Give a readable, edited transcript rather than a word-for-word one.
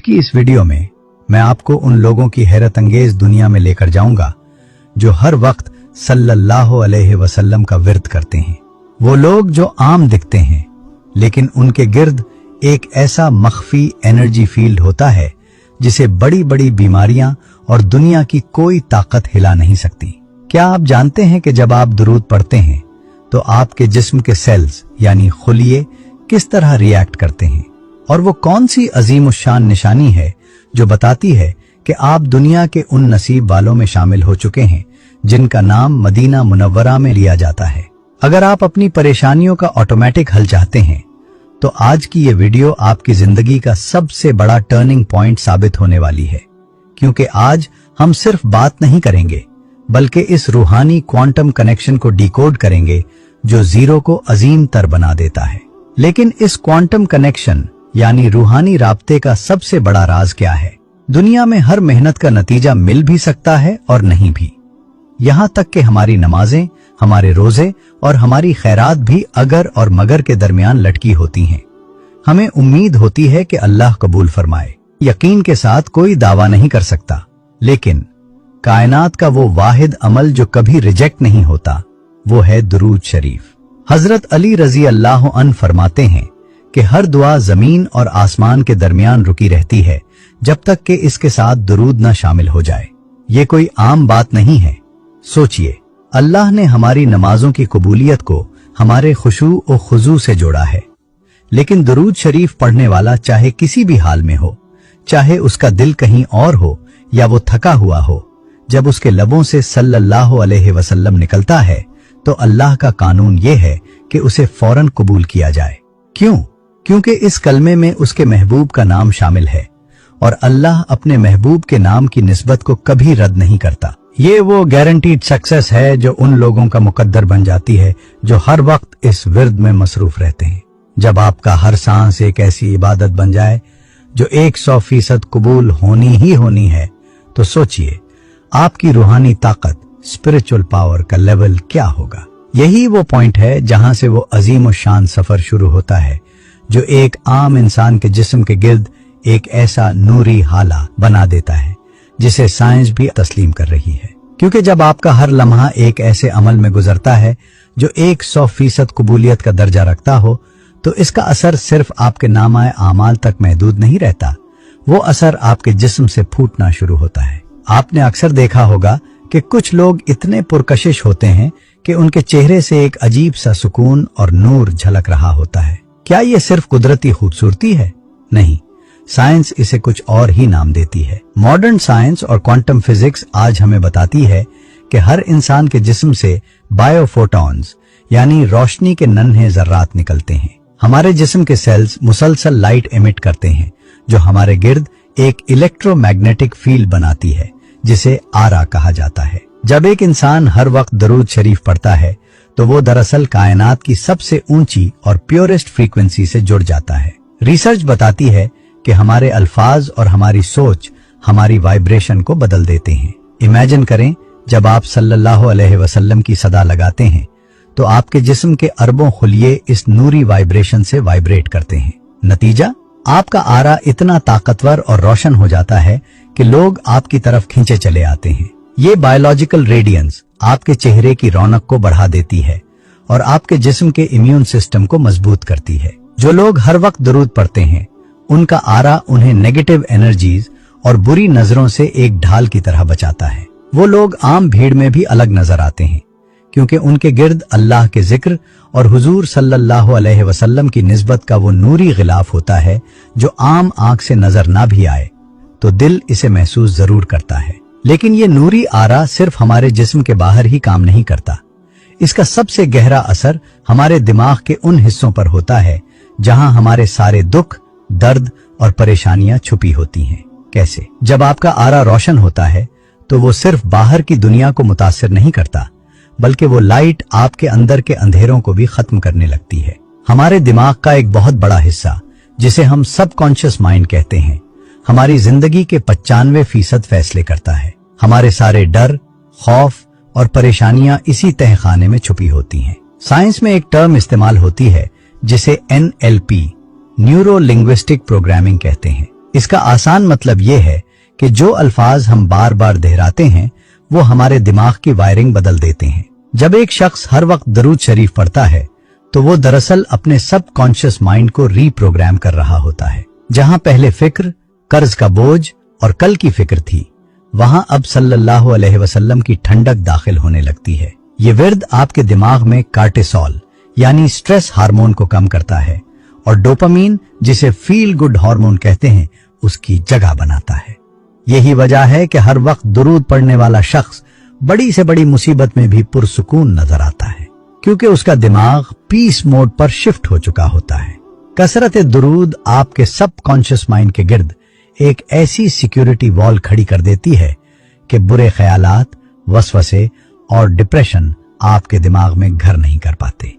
की इस वीडियो में मैं आपको उन लोगों की हैरत अंगेज दुनिया में लेकर जाऊंगा जो हर वक्त सल्लल्लाहु अलैहि वसल्लम का विर्द करते हैं। वो लोग जो आम दिखते हैं लेकिन उनके गिर्द एक ऐसा मख्फी एनर्जी फील्ड होता है जिसे बड़ी बड़ी बीमारियां और दुनिया की कोई ताकत हिला नहीं सकती। क्या आप जानते हैं कि जब आप दुरूद पढ़ते हैं तो आपके जिस्म के सेल्स यानी खुलिये किस तरह रिएक्ट करते हैं, और वो कौन सी अजीम शान निशानी है जो बताती है कि आप दुनिया के उन नसीब वालों में शामिल हो चुके हैं जिनका नाम मदीना मुनव्वरा में लिया जाता है। अगर आप अपनी परेशानियों का ऑटोमेटिक हल चाहते हैं तो आज की ये वीडियो आपकी जिंदगी का सबसे बड़ा टर्निंग पॉइंट साबित होने वाली है, क्योंकि आज हम सिर्फ बात नहीं करेंगे बल्कि इस रूहानी क्वांटम कनेक्शन को डिकोड करेंगे जो जीरो को अजीम तर बना देता है। लेकिन इस क्वांटम कनेक्शन यानी रूहानी राब्ते का सबसे बड़ा राज क्या है? दुनिया में हर मेहनत का नतीजा मिल भी सकता है और नहीं भी। यहाँ तक कि हमारी नमाजें, हमारे रोजे और हमारी खैरात भी अगर और मगर के दरमियान लटकी होती हैं। हमें उम्मीद होती है कि अल्लाह कबूल फरमाए। यकीन के साथ कोई दावा नहीं कर सकता, लेकिन कायनात का वो वाहिद अमल जो कभी रिजेक्ट नहीं होता वो है दुरूद शरीफ। हजरत अली रजी अल्लाह अन्हु फरमाते हैं कि हर दुआ जमीन और आसमान के दरमियान रुकी रहती है जब तक कि इसके साथ दुरूद न शामिल हो जाए। ये कोई आम बात नहीं है। सोचिए, अल्लाह ने हमारी नमाजों की कबूलियत को हमारे खुशू और खुजू से जोड़ा है, लेकिन दुरूद शरीफ पढ़ने वाला चाहे किसी भी हाल में हो, चाहे उसका दिल कहीं और हो या वो थका हुआ हो, जब उसके लबों से सल्लल्लाहु अलैहि वसल्लम निकलता है तो अल्लाह का कानून ये है कि उसे फौरन कबूल किया जाए। क्यों? क्योंकि इस कलमे में उसके महबूब का नाम शामिल है और अल्लाह अपने महबूब के नाम की निस्बत को कभी रद्द नहीं करता। ये वो गारंटीड सक्सेस है जो उन लोगों का मुकद्दर बन जाती है जो हर वक्त इस विर्द में मसरूफ रहते हैं। जब आपका हर सांस एक ऐसी इबादत बन जाए जो 100% कबूल होनी ही होनी है, तो सोचिए आपकी रूहानी ताकत, स्पिरिचुअल पावर का लेवल क्या होगा। यही वो पॉइंट है जहां से वो अजीम और शान सफर शुरू होता है जो एक आम इंसान के जिस्म के गिर्द एक ऐसा नूरी हाला बना देता है जिसे साइंस भी तस्लीम कर रही है। क्योंकि जब आपका हर लम्हा एक ऐसे अमल में गुजरता है जो 100% कबूलियत का दर्जा रखता हो, तो इसका असर सिर्फ आपके नामाए आमाल तक महदूद नहीं रहता, वो असर आपके जिस्म से फूटना शुरू होता है। आपने अक्सर देखा होगा कि कुछ लोग इतने पुरकशिश होते हैं कि उनके चेहरे से एक अजीब सा सुकून और नूर झलक रहा होता है। क्या ये सिर्फ कुदरती खूबसूरती है? नहीं, साइंस इसे कुछ और ही नाम देती है। मॉडर्न साइंस और क्वांटम फिजिक्स आज हमें बताती है कि हर इंसान के जिस्म से बायोफोटॉन्स यानी रोशनी के नन्हे जर्रात निकलते हैं। हमारे जिस्म के सेल्स मुसलसल लाइट एमिट करते हैं जो हमारे गिर्द एक इलेक्ट्रोमैग्नेटिक फील्ड बनाती है जिसे आरा कहा जाता है। जब एक इंसान हर वक्त दरूद शरीफ पढ़ता है तो वो दरअसल कायनात की सबसे ऊंची और प्योरेस्ट फ्रीक्वेंसी से जुड़ जाता है। रिसर्च बताती है कि हमारे अल्फाज और हमारी सोच हमारी वाइब्रेशन को बदल देते हैं। इमेजिन करें, जब आप सल्लल्लाहु अलैहि वसल्लम की सदा लगाते हैं तो आपके जिस्म के अरबों खुलिये इस नूरी वाइब्रेशन से वाइब्रेट करते हैं। नतीजा, आपका आरा इतना ताकतवर और रोशन हो जाता है कि लोग आपकी तरफ खींचे चले आते हैं। ये बायोलॉजिकल रेडियंस आपके चेहरे की रौनक को बढ़ा देती है और आपके जिस्म के इम्यून सिस्टम को मजबूत करती है। जो लोग हर वक्त दुरूद पढ़ते हैं उनका आरा उन्हें नेगेटिव एनर्जीज और बुरी नजरों से एक ढाल की तरह बचाता है। वो लोग आम भीड़ में भी अलग नजर आते हैं क्योंकि उनके गिर्द अल्लाह के जिक्र और हुजूर सल्लल्लाहु अलैहि वसल्लम की निस्बत का वो नूरी गिलाफ होता है जो आम आंख से नजर ना भी आए तो दिल इसे महसूस जरूर करता है। लेकिन ये नूरी आरा सिर्फ हमारे जिस्म के बाहर ही काम नहीं करता। इसका सबसे गहरा असर हमारे दिमाग के उन हिस्सों पर होता है जहां हमारे सारे दुख, दर्द और परेशानियां छुपी होती हैं। कैसे? जब आपका आरा रोशन होता है तो वो सिर्फ बाहर की दुनिया को मुतासिर नहीं करता, बल्कि वो लाइट आपके अंदर के अंधेरों को भी खत्म करने लगती है। हमारे दिमाग का एक बहुत बड़ा हिस्सा जिसे हम सबकॉन्शियस माइंड कहते हैं, हमारी जिंदगी के 95% फैसले करता है। हमारे सारे डर, खौफ और परेशानियां इसी तहखाने में छुपी होती हैं। साइंस में एक टर्म इस्तेमाल होती है जिसे NLP न्यूरो लिंग्विस्टिक प्रोग्रामिंग कहते हैं। इसका आसान मतलब ये है कि जो अल्फाज हम बार बार दोहराते हैं वो हमारे दिमाग की वायरिंग बदल देते हैं। जब एक शख्स हर वक्त दरूद शरीफ पढ़ता है तो वो दरअसल अपने सब कॉन्शियस माइंड को रीप्रोग्राम कर रहा होता है। जहां पहले फिक्र, कर्ज का बोझ और कल की फिक्र थी, वहां अब सल्लल्लाहु अलैहि वसल्लम की ठंडक दाखिल होने लगती है। ये विर्द आपके दिमाग में कार्टिसोल यानी स्ट्रेस हार्मोन को कम करता है और डोपामीन, जिसे फील गुड हार्मोन कहते हैं, उसकी जगह बनाता है। यही वजह है कि हर वक्त दुरूद पढ़ने वाला शख्स बड़ी से बड़ी मुसीबत में भी पुरसुकून नजर आता है, क्योंकि उसका दिमाग पीस मोड पर शिफ्ट हो चुका होता है। कसरत दुरूद आपके सब कॉन्शियस माइंड के गिर्द एक ऐसी सिक्योरिटी वॉल खड़ी कर देती है कि बुरे ख्यालात, वसवसे और डिप्रेशन आपके दिमाग में घर नहीं कर पाते।